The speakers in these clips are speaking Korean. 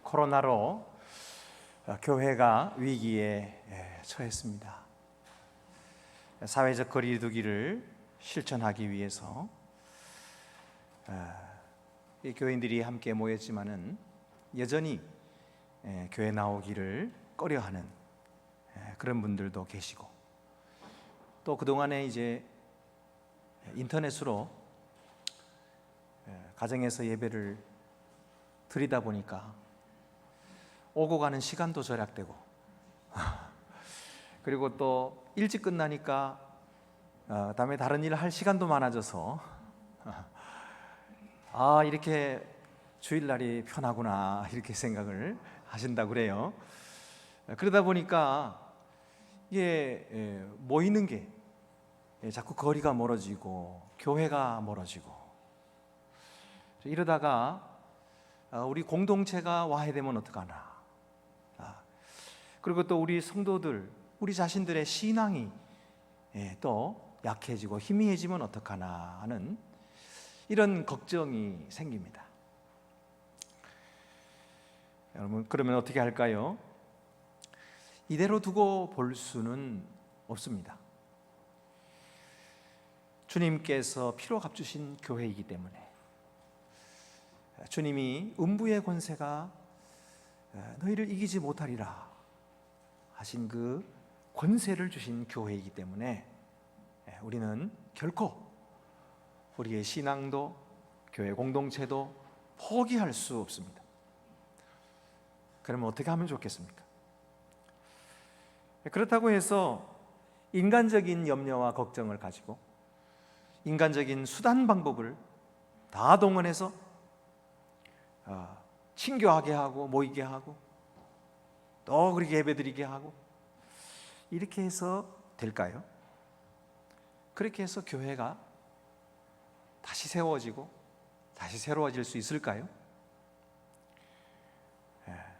코로나로 교회가 위기에 처했습니다. 사회적 거리 두기를 실천하기 위해서 교인들이 함께 모였지만은 여전히 교회 나오기를 꺼려하는 그런 분들도 계시고, 또 그동안에 이제 인터넷으로 가정에서 예배를 드리다 보니까 오고 가는 시간도 절약되고 그리고 또 일찍 끝나니까 다음에 다른 일을 할 시간도 많아져서 이렇게 주일날이 편하구나 이렇게 생각을 하신다고 그래요. 그러다 보니까 이게 모이는 게 자꾸 거리가 멀어지고 교회가 멀어지고, 이러다가 우리 공동체가 와해되면 어떡하나, 그리고 또 우리 성도들, 우리 자신들의 신앙이 또 약해지고 희미해지면 어떡하나 하는 이런 걱정이 생깁니다. 여러분, 그러면 어떻게 할까요? 이대로 두고 볼 수는 없습니다. 주님께서 피로 값주신 교회이기 때문에, 주님이 음부의 권세가 너희를 이기지 못하리라 하신 그 권세를 주신 교회이기 때문에 우리는 결코 우리의 신앙도 교회 공동체도 포기할 수 없습니다. 그러면 어떻게 하면 좋겠습니까? 그렇다고 해서 인간적인 염려와 걱정을 가지고 인간적인 수단 방법을 다 동원해서 친교하게 하고 모이게 하고 또 그렇게 예배드리게 하고 이렇게 해서 될까요? 그렇게 해서 교회가 다시 세워지고 다시 새로워질 수 있을까요?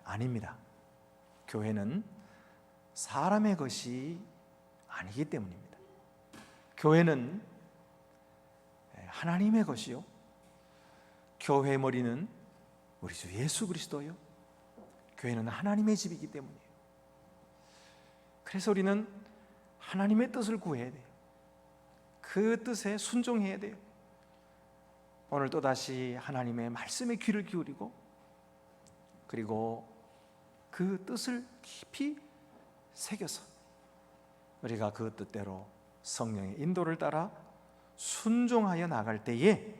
아닙니다. 교회는 사람의 것이 아니기 때문입니다. 교회는 하나님의 것이요, 교회의 머리는 우리 주 예수 그리스도요, 교회는 하나님의 집이기 때문이에요. 그래서 우리는 하나님의 뜻을 구해야 돼요. 그 뜻에 순종해야 돼요. 오늘 또다시 하나님의 말씀에 귀를 기울이고, 그리고 그 뜻을 깊이 새겨서 우리가 그 뜻대로 성령의 인도를 따라 순종하여 나갈 때에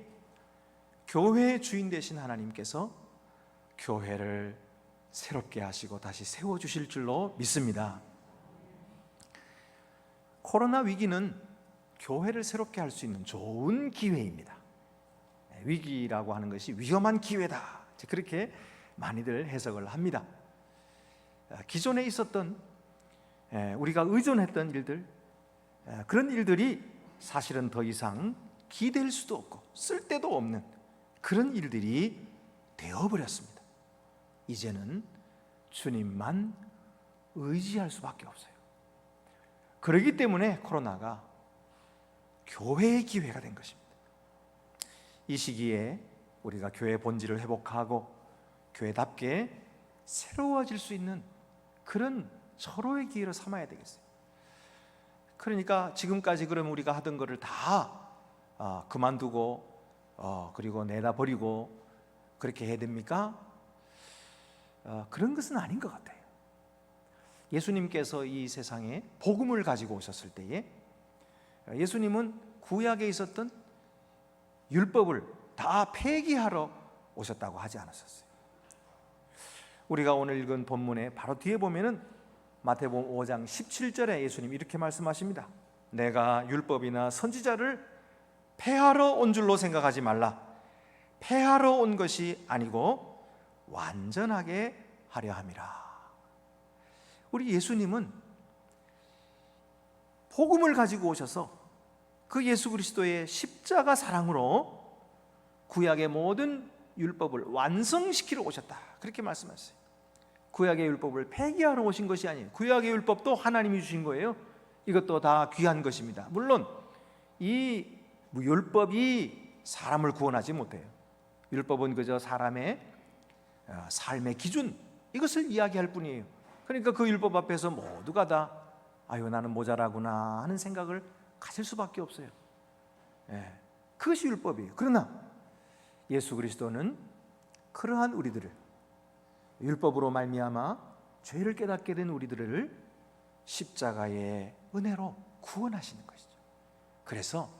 교회의 주인 되신 하나님께서 교회를 새롭게 하시고 다시 세워주실 줄로 믿습니다. 코로나 위기는 교회를 새롭게 할 수 있는 좋은 기회입니다. 위기라고 하는 것이 위험한 기회다, 그렇게 많이들 해석을 합니다. 기존에 있었던 우리가 의존했던 일들, 그런 일들이 사실은 더 이상 기댈 수도 없고 쓸데도 없는 그런 일들이 되어버렸습니다. 이제는 주님만 의지할 수밖에 없어요. 그렇기 때문에 코로나가 교회의 기회가 된 것입니다. 이 시기에 우리가 교회의 본질을 회복하고 교회답게 새로워질 수 있는 그런 서로의 기회로 삼아야 되겠어요. 그러니까 지금까지 그럼 우리가 하던 거를 다 그만두고 그리고 내다버리고 그렇게 해야 됩니까? 그런 것은 아닌 것 같아요. 예수님께서 이 세상에 복음을 가지고 오셨을 때에 예수님은 구약에 있었던 율법을 다 폐기하러 오셨다고 하지 않았었어요. 우리가 오늘 읽은 본문에 바로 뒤에 보면은 마태복음 5장 17절에 예수님이 이렇게 말씀하십니다. 내가 율법이나 선지자를 폐하러 온 줄로 생각하지 말라. 폐하러 온 것이 아니고 완전하게 하려 함이라. 우리 예수님은 복음을 가지고 오셔서 그 예수 그리스도의 십자가 사랑으로 구약의 모든 율법을 완성시키러 오셨다, 그렇게 말씀하셨어요. 구약의 율법을 폐기하러 오신 것이 아니에요. 구약의 율법도 하나님이 주신 거예요. 이것도 다 귀한 것입니다. 물론 이 율법이 사람을 구원하지 못해요. 율법은 그저 사람의 삶의 기준, 이것을 이야기할 뿐이에요. 그러니까 그 율법 앞에서 모두가 다 아유 나는 모자라구나 하는 생각을 가질 수밖에 없어요. 그것이 율법이에요. 그러나 예수 그리스도는 그러한 우리들을, 율법으로 말미암아 죄를 깨닫게 된 우리들을 십자가의 은혜로 구원하시는 것이죠. 그래서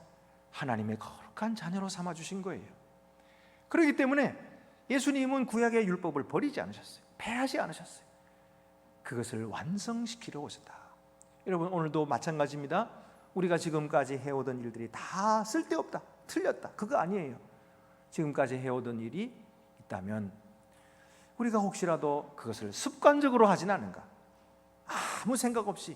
하나님의 거룩한 자녀로 삼아주신 거예요. 그렇기 때문에 예수님은 구약의 율법을 버리지 않으셨어요. 폐하지 않으셨어요. 그것을 완성시키러 오셨다. 여러분, 오늘도 마찬가지입니다. 우리가 지금까지 해오던 일들이 다 쓸데없다, 틀렸다, 그거 아니에요. 지금까지 해오던 일이 있다면 우리가 혹시라도 그것을 습관적으로 하진 않은가, 아무 생각 없이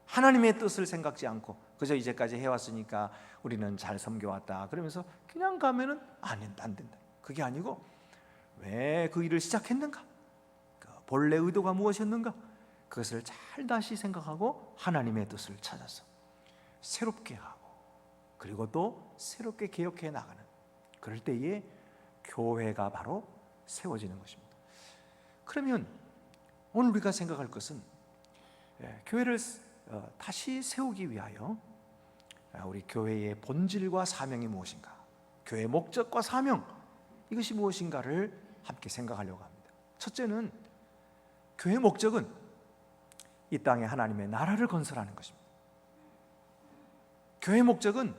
하나님의 뜻을 생각지 않고 그저 이제까지 해왔으니까 우리는 잘 섬겨왔다 그러면서 그냥 가면은 안 된다. 그게 아니고 왜 그 일을 시작했는가, 그 본래 의도가 무엇이었는가, 그것을 잘 다시 생각하고 하나님의 뜻을 찾아서 새롭게 하고 그리고 또 새롭게 개혁해 나가는, 그럴 때에 교회가 바로 세워지는 것입니다. 그러면 오늘 우리가 생각할 것은 교회를 다시 세우기 위하여 우리 교회의 본질과 사명이 무엇인가, 교회의 목적과 사명, 이것이 무엇인가를 함께 생각하려고 합니다. 첫째는 교회의 목적은 이 땅에 하나님의 나라를 건설하는 것입니다. 교회의 목적은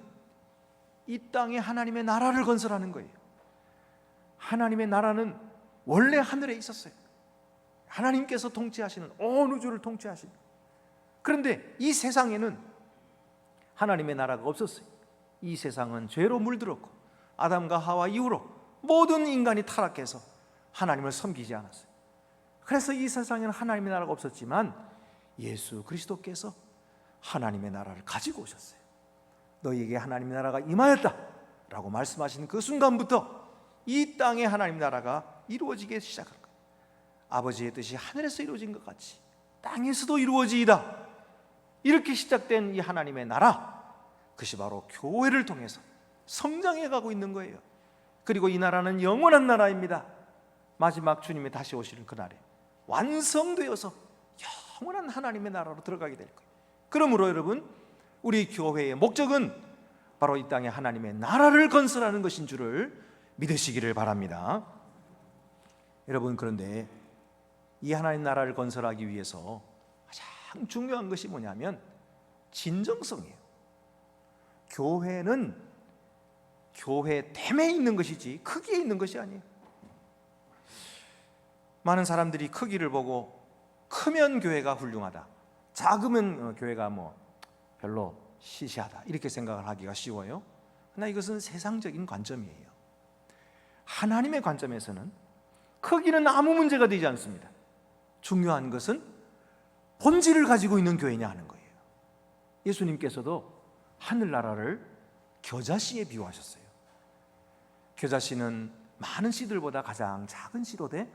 이 땅에 하나님의 나라를 건설하는 거예요. 하나님의 나라는 원래 하늘에 있었어요. 하나님께서 통치하시는, 온 우주를 통치하시는. 그런데 이 세상에는 하나님의 나라가 없었어요. 이 세상은 죄로 물들었고 아담과 하와 이후로 모든 인간이 타락해서 하나님을 섬기지 않았어요. 그래서 이 세상에는 하나님의 나라가 없었지만 예수 그리스도께서 하나님의 나라를 가지고 오셨어요. 너희에게 하나님의 나라가 임하였다 라고 말씀하시는 그 순간부터 이 땅에 하나님의 나라가 이루어지기 시작한 거예요. 아버지의 뜻이 하늘에서 이루어진 것 같이 땅에서도 이루어지이다. 이렇게 시작된 이 하나님의 나라, 그것이 바로 교회를 통해서 성장해 가고 있는 거예요. 그리고 이 나라는 영원한 나라입니다. 마지막 주님이 다시 오시는 그날에 완성되어서 영원한 하나님의 나라로 들어가게 될 거예요. 그러므로 여러분, 우리 교회의 목적은 바로 이 땅에 하나님의 나라를 건설하는 것인 줄을 믿으시기를 바랍니다. 여러분, 그런데 이 하나님 나라를 건설하기 위해서 가장 중요한 것이 뭐냐면 진정성이에요. 교회는 교회됨에 있는 것이지 크기에 있는 것이 아니에요. 많은 사람들이 크기를 보고 크면 교회가 훌륭하다, 작으면 교회가 별로 시시하다, 이렇게 생각을 하기가 쉬워요. 그러나 이것은 세상적인 관점이에요. 하나님의 관점에서는 크기는 아무 문제가 되지 않습니다. 중요한 것은 본질을 가지고 있는 교회냐 하는 거예요. 예수님께서도 하늘나라를 겨자씨에 비유하셨어요. 겨자씨는 많은 씨들보다 가장 작은 씨로 돼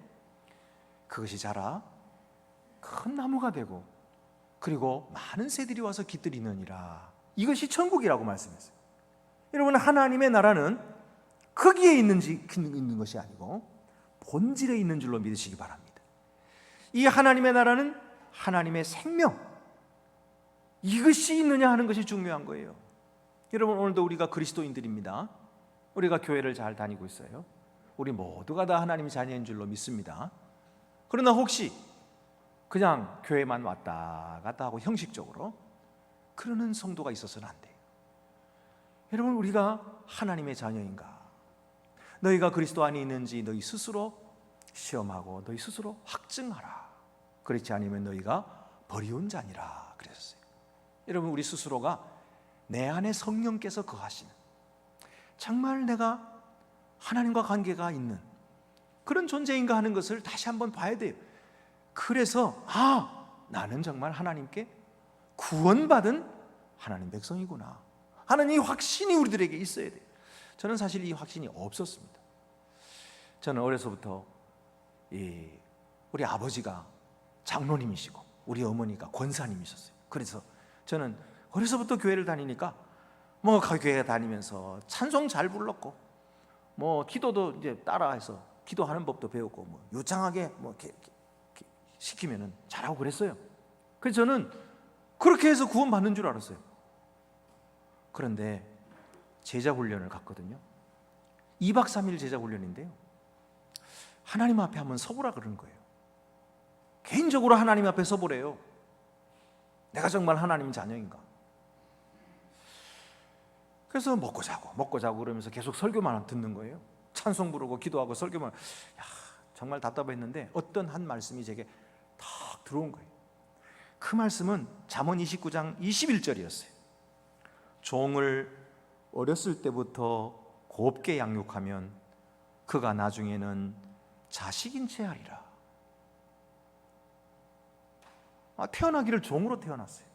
그것이 자라 큰 나무가 되고 그리고 많은 새들이 와서 깃들이느니라. 이것이 천국이라고 말씀했어요. 여러분, 하나님의 나라는 크기에 있는 것이 아니고 본질에 있는 줄로 믿으시기 바랍니다. 이 하나님의 나라는 하나님의 생명, 이것이 있느냐 하는 것이 중요한 거예요. 여러분, 오늘도 우리가 그리스도인들입니다. 우리가 교회를 잘 다니고 있어요. 우리 모두가 다 하나님의 자녀인 줄로 믿습니다. 그러나 혹시 그냥 교회만 왔다 갔다 하고 형식적으로 그러는 성도가 있어서는 안 돼요. 여러분, 우리가 하나님의 자녀인가, 너희가 그리스도 안에 있는지 너희 스스로 시험하고 너희 스스로 확증하라. 그렇지 않으면 너희가 버리운 자니라 그랬어요. 여러분, 우리 스스로가 내 안에 성령께서 거하시는, 정말 내가 하나님과 관계가 있는 그런 존재인가 하는 것을 다시 한번 봐야 돼요. 그래서 나는 정말 하나님께 구원받은 하나님 백성이구나 하는 이 확신이 우리들에게 있어야 돼요. 저는 사실 이 확신이 없었습니다. 저는 어려서부터 우리 아버지가 장로님이시고 우리 어머니가 권사님이셨어요. 그래서 저는 어려서부터 교회를 다니니까 교회 다니면서 찬송 잘 불렀고 기도도 이제 따라해서 기도하는 법도 배웠고 뭐 유창하게 뭐 이렇게 시키면은 잘하고 그랬어요. 그래서 저는 그렇게 해서 구원받는 줄 알았어요. 그런데 제자 훈련을 갔거든요. 2박 3일 제자 훈련인데요, 하나님 앞에 한번 서보라 그러는 거예요. 개인적으로 하나님 앞에 서보래요. 내가 정말 하나님 자녀인가? 그래서 먹고 자고 그러면서 계속 설교만 듣는 거예요. 찬송 부르고 기도하고 설교만. 정말 답답했는데 어떤 한 말씀이 제게 탁 들어온 거예요. 그 말씀은 잠언 29장 21절이었어요. 종을 어렸을 때부터 곱게 양육하면 그가 나중에는 자식인 채 하리라. 태어나기를 종으로 태어났어요.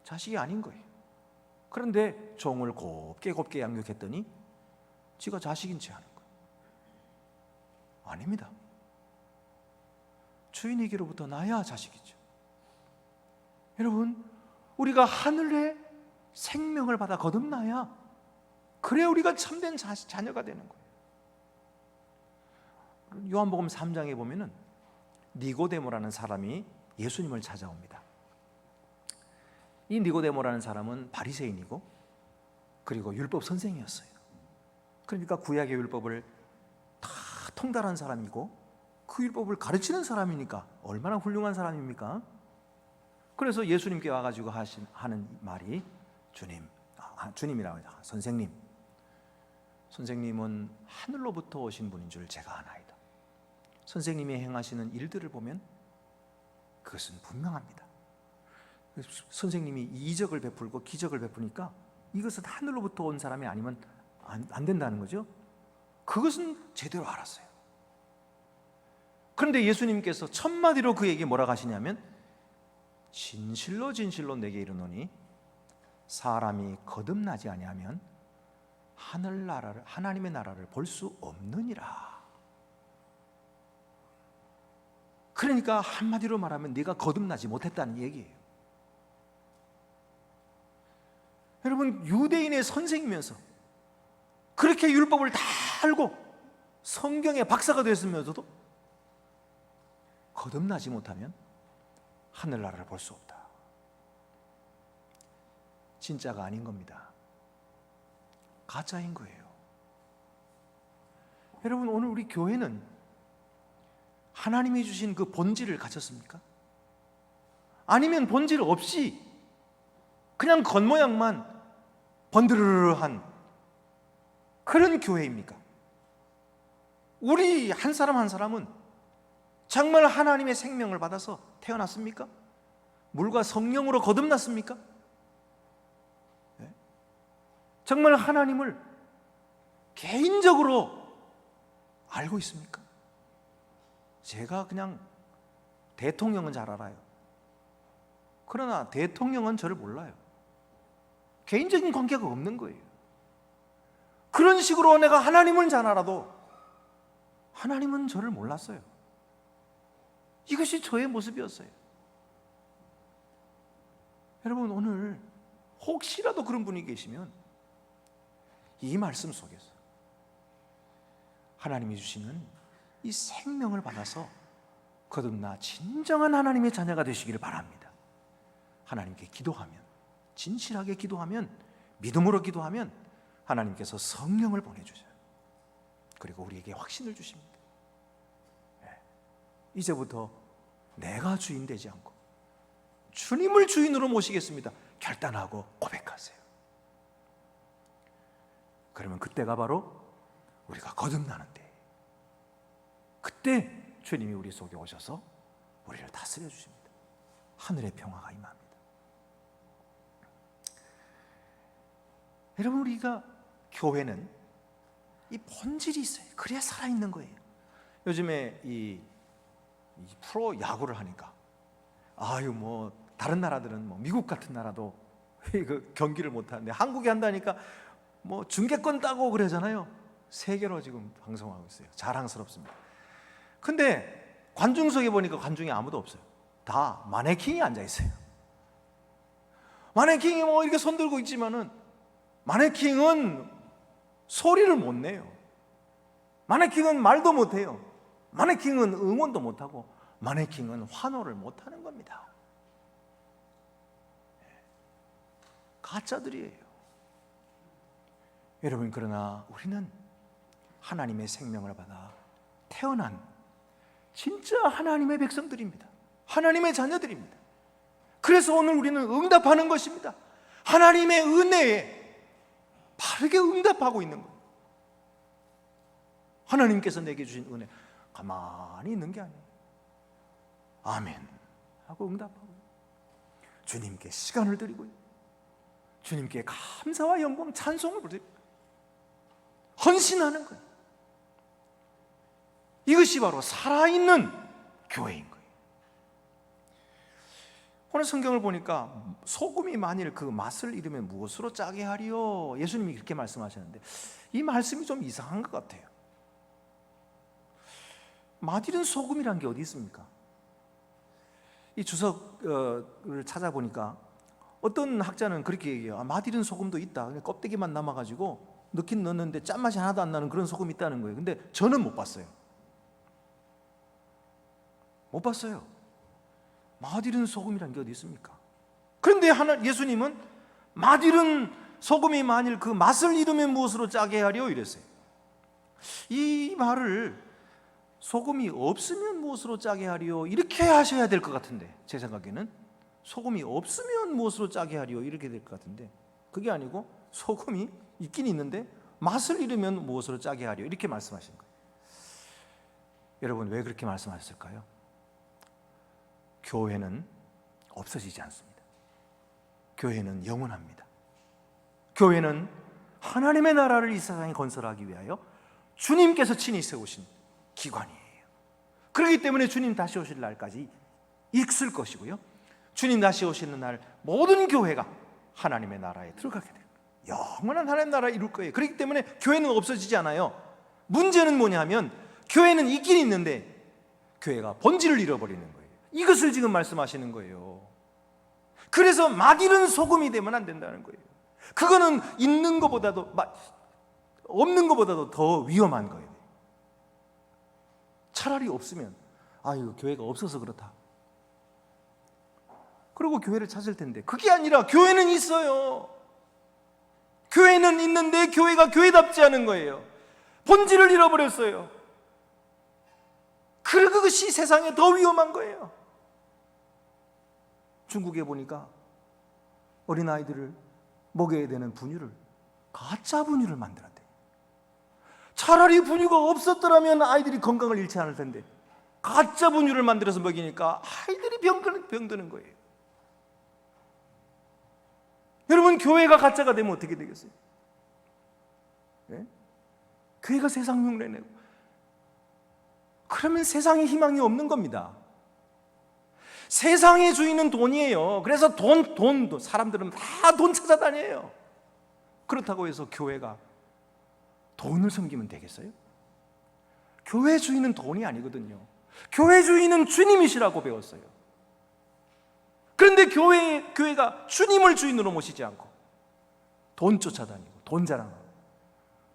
자식이 아닌 거예요. 그런데 종을 곱게 양육했더니 지가 자식인 채 하는 거예요. 아닙니다. 주인에게로부터 나야 자식이죠. 여러분, 우리가 하늘의 생명을 받아 거듭나야, 그래야 우리가 참된 자녀가 되는 거예요. 요한복음 3장에 보면은 니고데모라는 사람이 예수님을 찾아옵니다. 이 니고데모라는 사람은 바리새인이고 그리고 율법 선생이었어요. 그러니까 구약의 율법을 다 통달한 사람이고 그 율법을 가르치는 사람이니까 얼마나 훌륭한 사람입니까? 그래서 예수님께 와가지고 하는 말이 주님이라고 하죠. 선생님은 하늘로부터 오신 분인 줄 제가 아나이다. 선생님이 행하시는 일들을 보면 그것은 분명합니다. 선생님이 이적을 베풀고 기적을 베푸니까 이것은 하늘로부터 온 사람이 아니면 안 된다는 거죠. 그것은 제대로 알았어요. 그런데 예수님께서 첫마디로 그에게 뭐라고 하시냐면, 진실로 내게 이르노니 사람이 거듭나지 아니하면 하나님의 나라를 볼 수 없느니라. 그러니까 한마디로 말하면 네가 거듭나지 못했다는 얘기예요. 여러분, 유대인의 선생이면서 그렇게 율법을 다 알고 성경의 박사가 됐으면서도 거듭나지 못하면 하늘나라를 볼 수 없다. 진짜가 아닌 겁니다. 가짜인 거예요. 여러분, 오늘 우리 교회는 하나님이 주신 그 본질을 가졌습니까? 아니면 본질 없이 그냥 겉모양만 번드르르한 그런 교회입니까? 우리 한 사람 한 사람은 정말 하나님의 생명을 받아서 태어났습니까? 물과 성령으로 거듭났습니까? 네? 정말 하나님을 개인적으로 알고 있습니까? 제가 그냥 대통령은 잘 알아요. 그러나 대통령은 저를 몰라요. 개인적인 관계가 없는 거예요. 그런 식으로 내가 하나님은 잘 알아도 하나님은 저를 몰랐어요. 이것이 저의 모습이었어요. 여러분, 오늘 혹시라도 그런 분이 계시면 이 말씀 속에서 하나님이 주시는 이 생명을 받아서 거듭나 진정한 하나님의 자녀가 되시기를 바랍니다. 하나님께 기도하면, 진실하게 기도하면, 믿음으로 기도하면 하나님께서 성령을 보내주셔요. 그리고 우리에게 확신을 주십니다. 이제부터 내가 주인 되지 않고 주님을 주인으로 모시겠습니다. 결단하고 고백하세요. 그러면 그때가 바로 우리가 거듭나는 때, 그때 주님이 우리 속에 오셔서 우리를 다스려 주십니다. 하늘의 평화가 임합니다. 여러분, 우리가 교회는 이 본질이 있어요. 그래야 살아있는 거예요. 요즘에 이 프로 야구를 하니까 뭐 다른 나라들은 뭐 미국 같은 나라도 그 경기를 못 하는데 한국이 한다니까 뭐 중계권 따고 그러잖아요. 세계로 지금 방송하고 있어요. 자랑스럽습니다. 근데 관중석에 보니까 관중이 아무도 없어요. 다 마네킹이 앉아 있어요. 마네킹이 뭐 이렇게 손 들고 있지만은 마네킹은 소리를 못 내요. 마네킹은 말도 못해요. 마네킹은 응원도 못하고 마네킹은 환호를 못하는 겁니다. 가짜들이에요. 여러분, 그러나 우리는 하나님의 생명을 받아 태어난 진짜 하나님의 백성들입니다. 하나님의 자녀들입니다. 그래서 오늘 우리는 응답하는 것입니다. 하나님의 은혜에 바르게 응답하고 있는 거예요. 하나님께서 내게 주신 은혜 가만히 있는 게 아니에요. 아멘 하고 응답하고 주님께 시간을 드리고요, 주님께 감사와 영광 찬송을 부르고 헌신하는 거예요. 이것이 바로 살아있는 교회인 거예요. 오늘 성경을 보니까 소금이 만일 그 맛을 잃으면 무엇으로 짜게 하리요? 예수님이 그렇게 말씀하셨는데 이 말씀이 좀 이상한 것 같아요. 맛 잃은 소금이란 게 어디 있습니까? 이 주석을 찾아보니까 어떤 학자는 그렇게 얘기해요. 맛 잃은 소금도 있다. 껍데기만 남아가지고 넣긴 넣었는데 짠맛이 하나도 안 나는 그런 소금이 있다는 거예요. 근데 저는 못 봤어요. 못 봤어요. 맛 잃은 소금이란 게 어디 있습니까? 그런데 예수님은 맛 잃은 소금이 만일 그 맛을 잃으면 무엇으로 짜게 하려 이랬어요. 이 말을 소금이 없으면 무엇으로 짜게 하리요? 이렇게 하셔야 될 것 같은데, 제 생각에는 소금이 없으면 무엇으로 짜게 하리요? 이렇게 될 것 같은데 그게 아니고 소금이 있긴 있는데 맛을 잃으면 무엇으로 짜게 하리요? 이렇게 말씀하신 거예요. 여러분, 왜 그렇게 말씀하셨을까요? 교회는 없어지지 않습니다. 교회는 영원합니다. 교회는 하나님의 나라를 이 세상에 건설하기 위하여 주님께서 친히 세우신 기관이에요. 그렇기 때문에 주님 다시 오실 날까지 있을 것이고요, 주님 다시 오시는 날 모든 교회가 하나님의 나라에 들어가게 돼요. 영원한 하나님의 나라를 이룰 거예요. 그렇기 때문에 교회는 없어지지 않아요. 문제는 뭐냐면 교회는 있긴 있는데 교회가 본질을 잃어버리는 거예요. 이것을 지금 말씀하시는 거예요. 그래서 맛 잃은 소금이 되면 안 된다는 거예요. 그거는 있는 것보다도 없는 것보다도 더 위험한 거예요. 차라리 없으면 이거 교회가 없어서 그렇다. 그리고 교회를 찾을 텐데 그게 아니라 교회는 있어요. 교회는 있는데 교회가 교회답지 않은 거예요. 본질을 잃어버렸어요. 그것이 세상에 더 위험한 거예요. 중국에 보니까 어린아이들을 먹여야 되는 분유를 가짜 분유를 만들었대요. 차라리 분유가 없었더라면 아이들이 건강을 잃지 않을 텐데 가짜 분유를 만들어서 먹이니까 아이들이 병드는 거예요. 여러분, 교회가 가짜가 되면 어떻게 되겠어요? 네? 교회가 세상 흉내내고 그러면 세상에 희망이 없는 겁니다. 세상의 주인은 돈이에요. 그래서 돈도 사람들은 다 돈 찾아다녀요. 그렇다고 해서 교회가 돈을 섬기면 되겠어요? 교회 주인은 돈이 아니거든요. 교회 주인은 주님이시라고 배웠어요. 그런데 교회가 주님을 주인으로 모시지 않고 돈 쫓아다니고 돈 자랑하고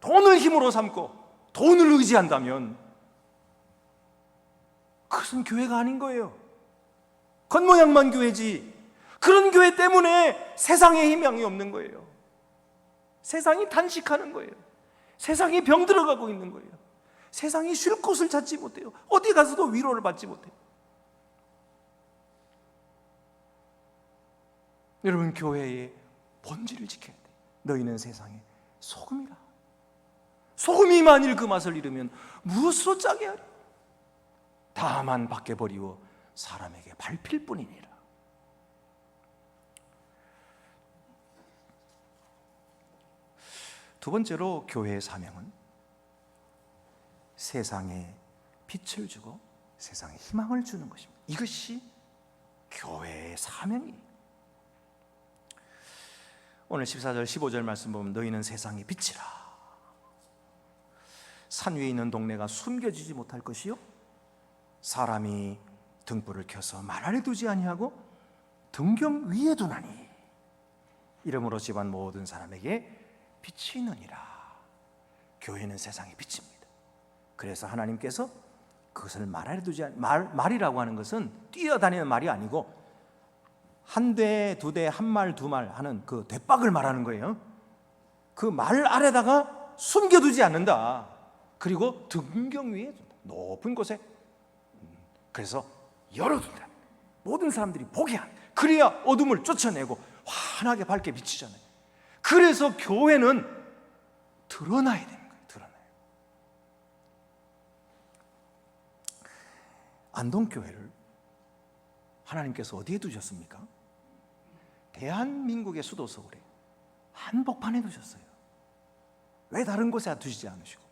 돈을 힘으로 삼고 돈을 의지한다면 그것은 교회가 아닌 거예요. 겉모양만 교회지. 그런 교회 때문에 세상에 희망이 없는 거예요. 세상이 단식하는 거예요. 세상이 병들어가고 있는 거예요. 세상이 쉴 곳을 찾지 못해요. 어디 가서도 위로를 받지 못해요. 여러분, 교회의 본질을 지켜야 돼요. 너희는 세상의 소금이라. 소금이 만일 그 맛을 잃으면 무엇으로 짜게 하리? 다만 밖에 버리고 사람에게 밟힐 뿐이니라. 두 번째로 교회의 사명은 세상에 빛을 주고 세상에 희망을 주는 것입니다. 이것이 교회의 사명이에요. 오늘 14절 15절 말씀 보면 너희는 세상의 빛이라. 산 위에 있는 동네가 숨겨지지 못할 것이요 사람이 등불을 켜서 말 아래 두지 아니하고 등경 위에 두나니 이러므로 집안 모든 사람에게 빛이 있느니라. 교회는 세상의 빛입니다. 그래서 하나님께서 그것을 말이라고 하는 것은 뛰어다니는 말이 아니고 한 대, 두 대, 한 말, 두 말 하는 그 대박을 말하는 거예요. 그 말 아래다가 숨겨두지 않는다. 그리고 등경 위에 높은 곳에 그래서 열어둔다. 모든 사람들이 보게 한다. 그래야 어둠을 쫓아내고 환하게 밝게 비치잖아요. 그래서 교회는 드러나야 되는 거예요. 드러나요. 안동교회를 하나님께서 어디에 두셨습니까? 대한민국의 수도 서울에 한복판에 두셨어요. 왜 다른 곳에 두시지 않으시고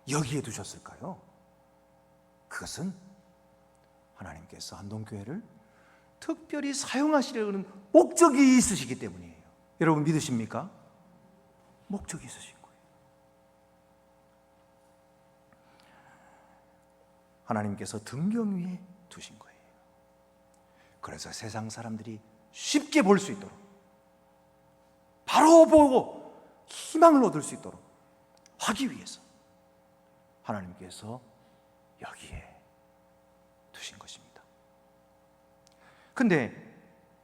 여기에 두셨을까요? 그것은 하나님께서 안동교회를 특별히 사용하시려는 목적이 있으시기 때문이에요. 여러분 믿으십니까? 목적이 있으신 거예요. 하나님께서 등경 위에 두신 거예요. 그래서 세상 사람들이 쉽게 볼 수 있도록, 바로 보고 희망을 얻을 수 있도록 하기 위해서 하나님께서 여기에 두신 것입니다. 근데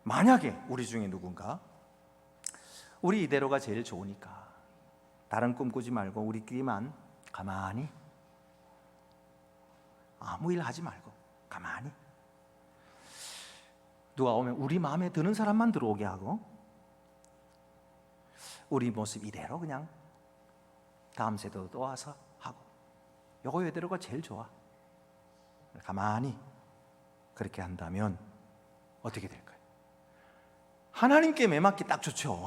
만약에 우리 중에 누군가 우리 이대로가 제일 좋으니까 다른 꿈 꾸지 말고 우리끼리만 가만히 아무 일 하지 말고 가만히 누가 오면 우리 마음에 드는 사람만 들어오게 하고 우리 모습 이대로 그냥 다음 세대도 또 와서 하고 요거 이대로가 제일 좋아. 가만히 그렇게 한다면 어떻게 될까요? 하나님께 매맞기 딱 좋죠.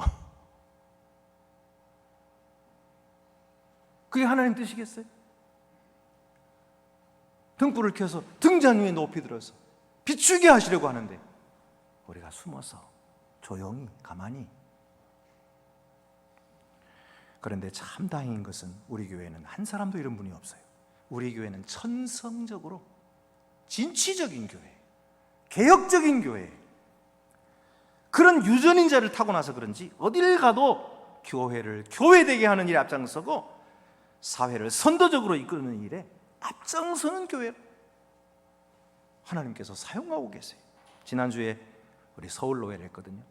그게 하나님 뜻이겠어요? 등불을 켜서 등잔 위에 높이 들어서 비추게 하시려고 하는데 우리가 숨어서 조용히 가만히. 그런데 참 다행인 것은 우리 교회는 한 사람도 이런 분이 없어요. 우리 교회는 천성적으로 진취적인 교회, 개혁적인 교회, 그런 유전인자를 타고나서 그런지 어딜 가도 교회를 교회되게 하는 일에 앞장서고 사회를 선도적으로 이끄는 일에 앞장서는 교회 하나님께서 사용하고 계세요. 지난주에 우리 서울노회를 했거든요.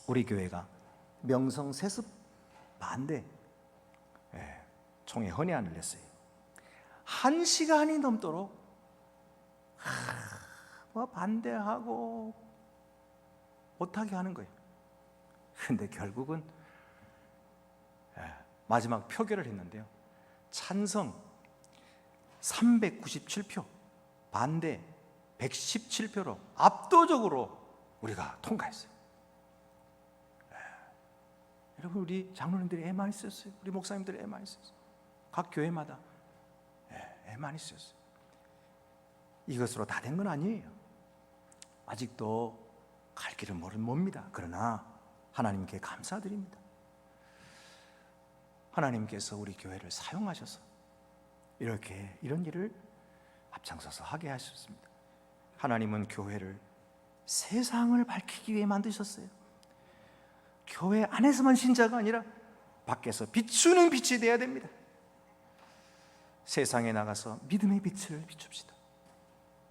우리 교회가 명성 세습 반대 총회 헌의안을 냈어요. 1시간이 넘도록 반대하고 못하게 하는 거예요. 그런데 결국은 마지막 표결을 했는데요, 찬성 397표, 반대 117표로 압도적으로 우리가 통과했어요. 여러분, 우리 장로님들이 애 많이 썼어요. 우리 목사님들이 애 많이 썼어요. 각 교회마다 애 많이 썼어요. 이것으로 다 된 건 아니에요. 아직도 갈 길은 멉니다. 그러나 하나님께 감사드립니다. 하나님께서 우리 교회를 사용하셔서 이렇게 이런 일을 앞장서서 하게 하셨습니다. 하나님은 교회를 세상을 밝히기 위해 만드셨어요. 교회 안에서만 신자가 아니라 밖에서 비추는 빛이 되어야 됩니다. 세상에 나가서 믿음의 빛을 비춥시다.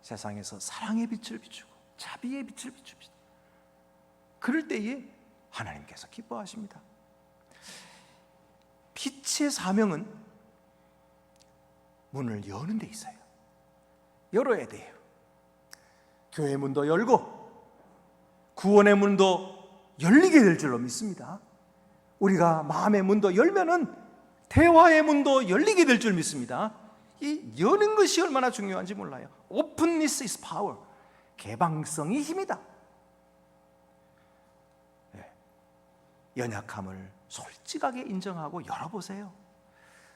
세상에서 사랑의 빛을 비추고 자비의 빛을 비춥시다. 그럴 때에 하나님께서 기뻐하십니다. 빛의 사명은 문을 여는 데 있어요. 열어야 돼요. 교회 문도 열고 구원의 문도 열리게 될 줄로 믿습니다. 우리가 마음의 문도 열면은 대화의 문도 열리게 될 줄 믿습니다. 이 여는 것이 얼마나 중요한지 몰라요. Openness is power. 개방성이 힘이다. 연약함을 솔직하게 인정하고 열어보세요.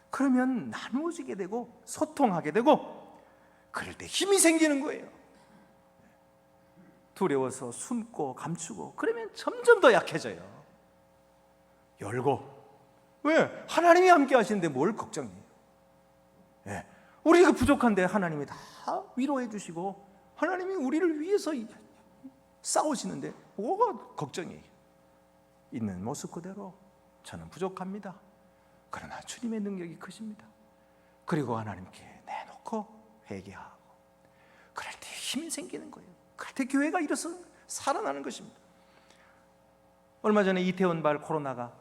그러면 나누어지게 되고 소통하게 되고 그럴 때 힘이 생기는 거예요. 두려워서 숨고 감추고 그러면 점점 더 약해져요. 열고, 왜? 하나님이 함께 하시는데 뭘 걱정해요? 우리가 부족한데 하나님이 다 위로해 주시고 하나님이 우리를 위해서 싸우시는데 뭐가 걱정이에요? 있는 모습 그대로 저는 부족합니다. 그러나 주님의 능력이 크십니다. 그리고 하나님께 내놓고 회개하고, 그럴 때 힘이 생기는 거예요. 그럴 때 교회가 일어서 살아나는 것입니다. 얼마 전에 이태원발 코로나가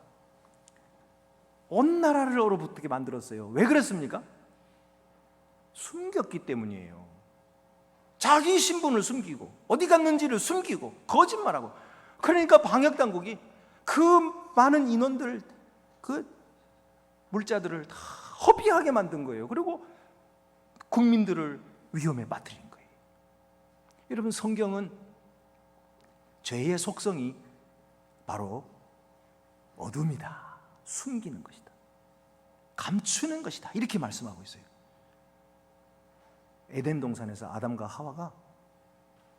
온 나라를 얼어붙게 만들었어요. 왜 그랬습니까? 숨겼기 때문이에요. 자기 신분을 숨기고 어디 갔는지를 숨기고 거짓말하고. 그러니까 방역당국이 그 많은 인원들, 그 물자들을 다 허비하게 만든 거예요. 그리고 국민들을 위험에 빠뜨린 거예요. 여러분, 성경은 죄의 속성이 바로 어둠이다, 숨기는 것이다, 감추는 것이다, 이렇게 말씀하고 있어요. 에덴 동산에서 아담과 하와가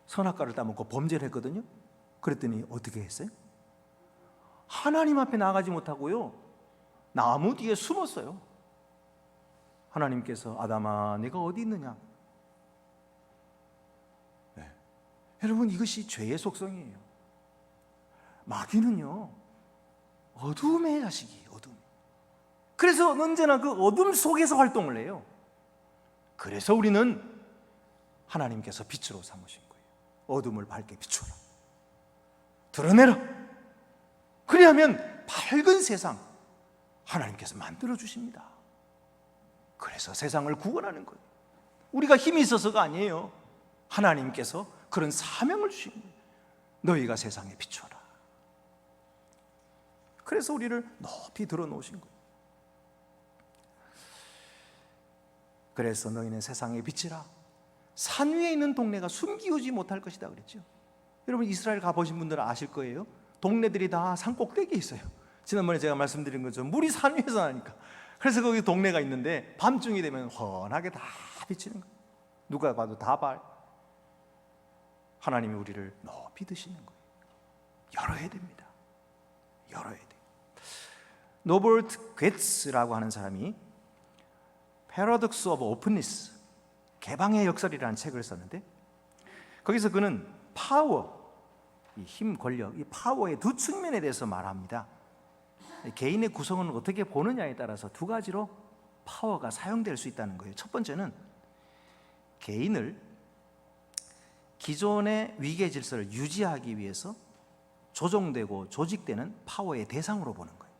선악과를 따먹고 범죄를 했거든요. 그랬더니 어떻게 했어요? 하나님 앞에 나가지 못하고요, 나무 뒤에 숨었어요. 하나님께서 아담아, 네가 어디 있느냐? 네. 여러분, 이것이 죄의 속성이에요. 마귀는요, 어둠의 자식이에요. 어둠. 그래서 언제나 그 어둠 속에서 활동을 해요. 그래서 우리는 하나님께서 빛으로 삼으신 거예요. 어둠을 밝게 비추어라, 드러내라. 그리하면 밝은 세상 하나님께서 만들어 주십니다. 그래서 세상을 구원하는 거예요. 우리가 힘이 있어서가 아니에요. 하나님께서 그런 사명을 주신 거예요. 너희가 세상에 비추어라. 그래서 우리를 높이 들어놓으신 거예요. 그래서 너희는 세상에 빛이라. 산 위에 있는 동네가 숨기우지 못할 것이다 그랬죠. 여러분, 이스라엘 가보신 분들은 아실 거예요. 동네들이 다 산 꼭대기에 있어요. 지난번에 제가 말씀드린 것처럼 물이 산 위에서 나니까. 그래서 거기 동네가 있는데 밤중이 되면 훤하게 다 비치는 거예요. 누가 봐도 다 발. 하나님이 우리를 높이 드시는 거예요. 열어야 됩니다. 열어야 돼요. 노버트 괴츠라고 하는 사람이 Paradox of Openness, 개방의 역설이라는 책을 썼는데, 거기서 그는 파워, 이 힘, 권력, 이 파워의 두 측면에 대해서 말합니다. 개인의 구성은 어떻게 보느냐에 따라서 두 가지로 파워가 사용될 수 있다는 거예요. 첫 번째는 개인을 기존의 위계 질서를 유지하기 위해서 조종되고 조직되는 파워의 대상으로 보는 거예요.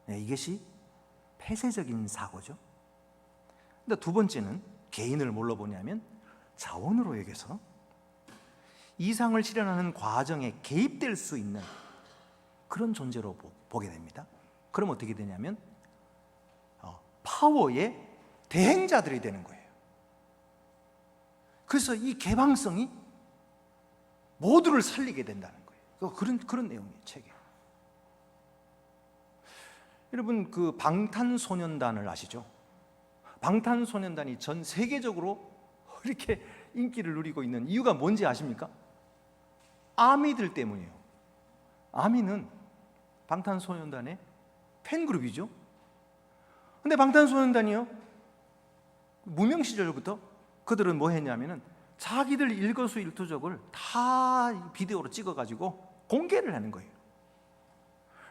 네, 이것이 폐쇄적인 사고죠. 근데 두 번째는 개인을 뭘로 보냐면 자원으로 여겨서 이상을 실현하는 과정에 개입될 수 있는 그런 존재로 보게 됩니다. 그럼 어떻게 되냐면 파워의 대행자들이 되는 거예요. 그래서 이 개방성이 모두를 살리게 된다는 거예요. 그런 내용이에요, 책에. 여러분, 그 방탄소년단을 아시죠? 방탄소년단이 전 세계적으로 이렇게 인기를 누리고 있는 이유가 뭔지 아십니까? 아미들 때문이에요. 아미는 방탄소년단의 팬그룹이죠. 근데 방탄소년단이요, 무명 시절부터 그들은 뭐 했냐면은 자기들 일거수일투족을 다 비디오로 찍어가지고 공개를 하는 거예요.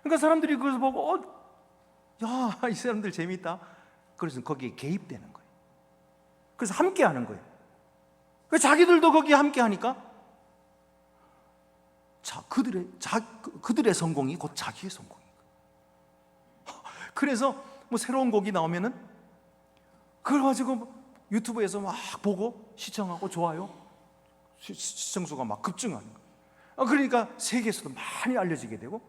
그러니까 사람들이 그걸 보고 야, 이 사람들 재밌다. 그래서 거기에 개입되는 거예요. 그래서 함께 하는 거예요. 자기들도 거기에 함께 하니까 그들의 성공이 곧 자기의 성공인 거예요. 그래서 뭐 새로운 곡이 나오면은 그걸 가지고 유튜브에서 막 보고 시청하고 좋아요, 시청수가 막 급증하는 거예요. 그러니까 세계에서도 많이 알려지게 되고,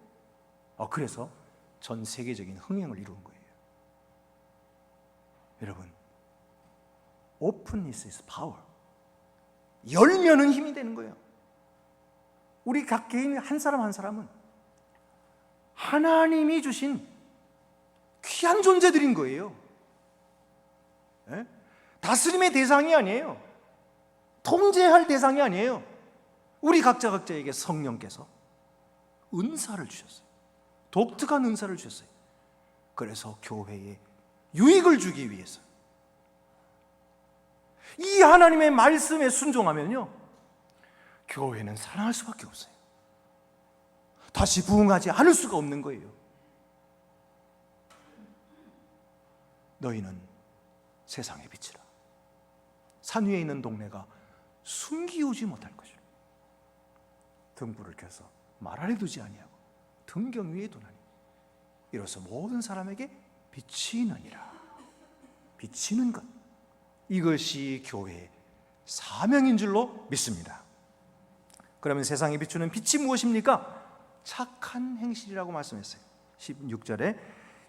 그래서 전 세계적인 흥행을 이룬 거예요. 여러분, openness is power. 열면은 힘이 되는 거예요. 우리 각 개인 한 사람 한 사람은 하나님이 주신 귀한 존재들인 거예요. 네? 다스림의 대상이 아니에요. 통제할 대상이 아니에요. 우리 각자에게 성령께서 은사를 주셨어요. 독특한 은사를 주셨어요. 그래서 교회에 유익을 주기 위해서 이 하나님의 말씀에 순종하면요, 교회는 살아날 수밖에 없어요. 다시 부흥하지 않을 수가 없는 거예요. 너희는 세상의 빛이라. 산 위에 있는 동네가 숨기우지 못할 것이라. 등불을 켜서 말 아래 두지 아니하고 등경 위에 두나니 이로써 모든 사람에게 비치느니라. 비치는 것, 이것이 교회의 사명인 줄로 믿습니다. 그러면 세상에 비추는 빛이 무엇입니까? 착한 행실이라고 말씀했어요. 16절에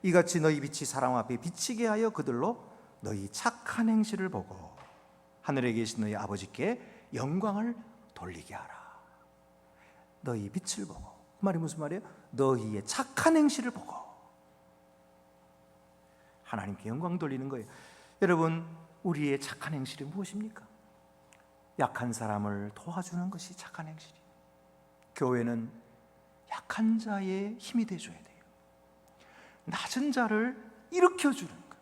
이같이 너희 빛이 사람 앞에 비치게 하여 그들로 너희 착한 행실을 보고 하늘에 계신 너희 아버지께 영광을 돌리게 하라. 너희 빛을 보고, 그 말이 무슨 말이에요? 너희의 착한 행실을 보고 하나님께 영광 돌리는 거예요. 여러분, 우리의 착한 행실이 무엇입니까? 약한 사람을 도와주는 것이 착한 행실이에요. 교회는 약한 자의 힘이 되어줘야 돼요. 낮은 자를 일으켜주는 것,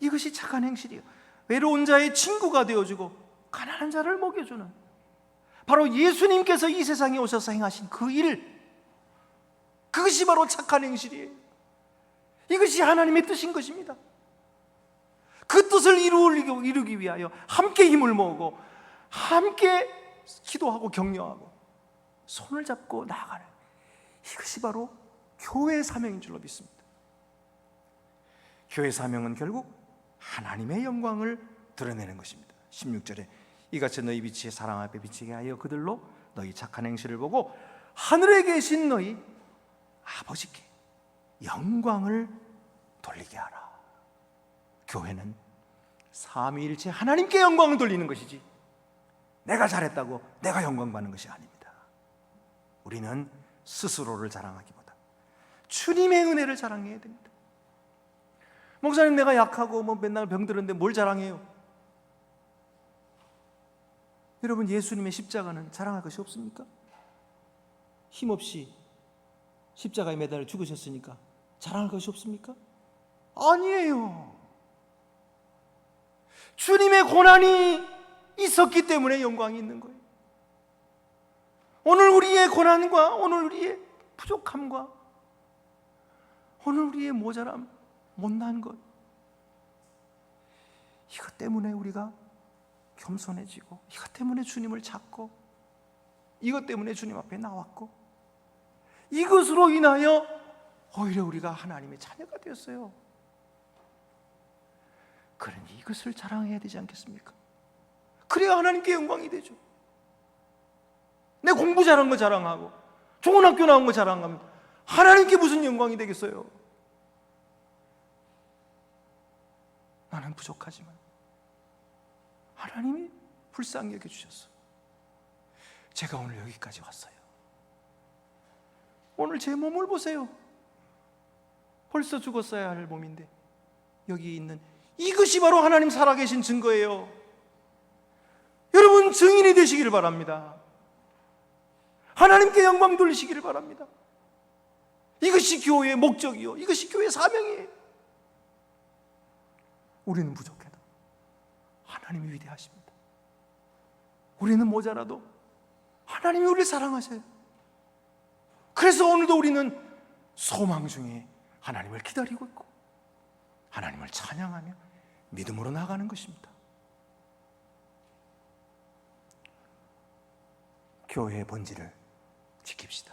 이것이 착한 행실이에요. 외로운 자의 친구가 되어주고 가난한 자를 먹여주는, 바로 예수님께서 이 세상에 오셔서 행하신 그 일, 그것이 바로 착한 행실이에요. 이것이 하나님의 뜻인 것입니다. 그 뜻을 이루기 위하여 함께 힘을 모으고 함께 기도하고 격려하고 손을 잡고 나아가는, 이것이 바로 교회의 사명인 줄로 믿습니다. 교회의 사명은 결국 하나님의 영광을 드러내는 것입니다. 16절에 이같이 너희 빛이 사람 앞에 비치게 하여 그들로 너희 착한 행실을 보고 하늘에 계신 너희 아버지께 영광을 돌리게 하라. 교회는 삼위일체 하나님께 영광을 돌리는 것이지 내가 잘했다고 내가 영광 받는 것이 아닙니다. 우리는 스스로를 자랑하기보다 주님의 은혜를 자랑해야 됩니다. 목사님, 내가 약하고 맨날 병들었는데 뭘 자랑해요? 여러분, 예수님의 십자가는 자랑할 것이 없습니까? 힘없이 십자가에 매달려 죽으셨으니까 자랑할 것이 없습니까? 아니에요. 주님의 고난이 있었기 때문에 영광이 있는 거예요. 오늘 우리의 고난과 오늘 우리의 부족함과 오늘 우리의 모자람, 못난 것, 이것 때문에 우리가 겸손해지고, 이것 때문에 주님을 찾고, 이것 때문에 주님 앞에 나왔고, 이것으로 인하여 오히려 우리가 하나님의 자녀가 되었어요. 그러니 이것을 자랑해야 되지 않겠습니까? 그래야 하나님께 영광이 되죠. 내 공부 잘한 거 자랑하고 좋은 학교 나온 거 자랑하면 하나님께 무슨 영광이 되겠어요? 나는 부족하지만 하나님이 불쌍히 여겨주셨어. 제가 오늘 여기까지 왔어요. 오늘 제 몸을 보세요. 벌써 죽었어야 할 몸인데 여기 있는, 이것이 바로 하나님 살아계신 증거예요. 여러분, 증인이 되시기를 바랍니다. 하나님께 영광 돌리시기를 바랍니다. 이것이 교회의 목적이요, 이것이 교회의 사명이에요. 우리는 부족해도 하나님이 위대하십니다. 우리는 모자라도 하나님이 우리를 사랑하세요. 그래서 오늘도 우리는 소망 중에 하나님을 기다리고 있고 하나님을 찬양하며 믿음으로 나아가는 것입니다. 교회의 본질을 지킵시다.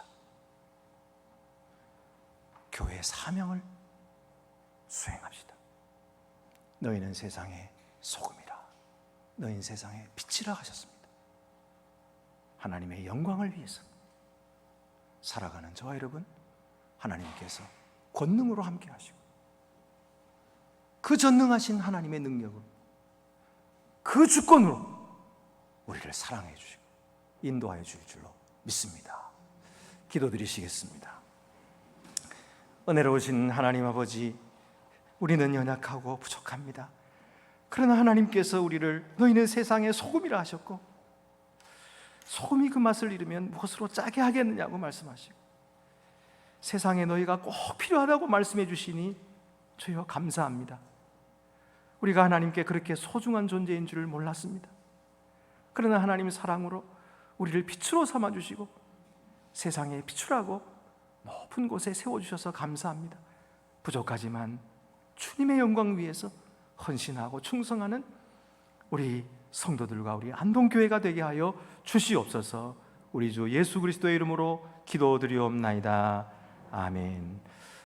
교회의 사명을 수행합시다. 너희는 세상의 소금이라, 너희는 세상의 빛이라 하셨습니다. 하나님의 영광을 위해서 살아가는 저와 여러분, 하나님께서 권능으로 함께 하시고 그 전능하신 하나님의 능력으로, 그 주권으로 우리를 사랑해 주시고 인도하여 줄 줄로 믿습니다. 기도드리시겠습니다. 은혜로우신 하나님 아버지, 우리는 연약하고 부족합니다. 그러나 하나님께서 우리를 너희는 세상의 소금이라 하셨고, 소금이 그 맛을 잃으면 무엇으로 짜게 하겠느냐고 말씀하시고, 세상에 너희가 꼭 필요하다고 말씀해 주시니 주여 감사합니다. 우리가 하나님께 그렇게 소중한 존재인 줄을 몰랐습니다. 그러나 하나님의 사랑으로 우리를 빛으로 삼아주시고 세상의 빛이라고 높은 곳에 세워주셔서 감사합니다. 부족하지만 주님의 영광 위해서 헌신하고 충성하는 우리 성도들과 우리 안동교회가 되게 하여 주시옵소서. 우리 주 예수 그리스도의 이름으로 기도드리옵나이다. 아멘.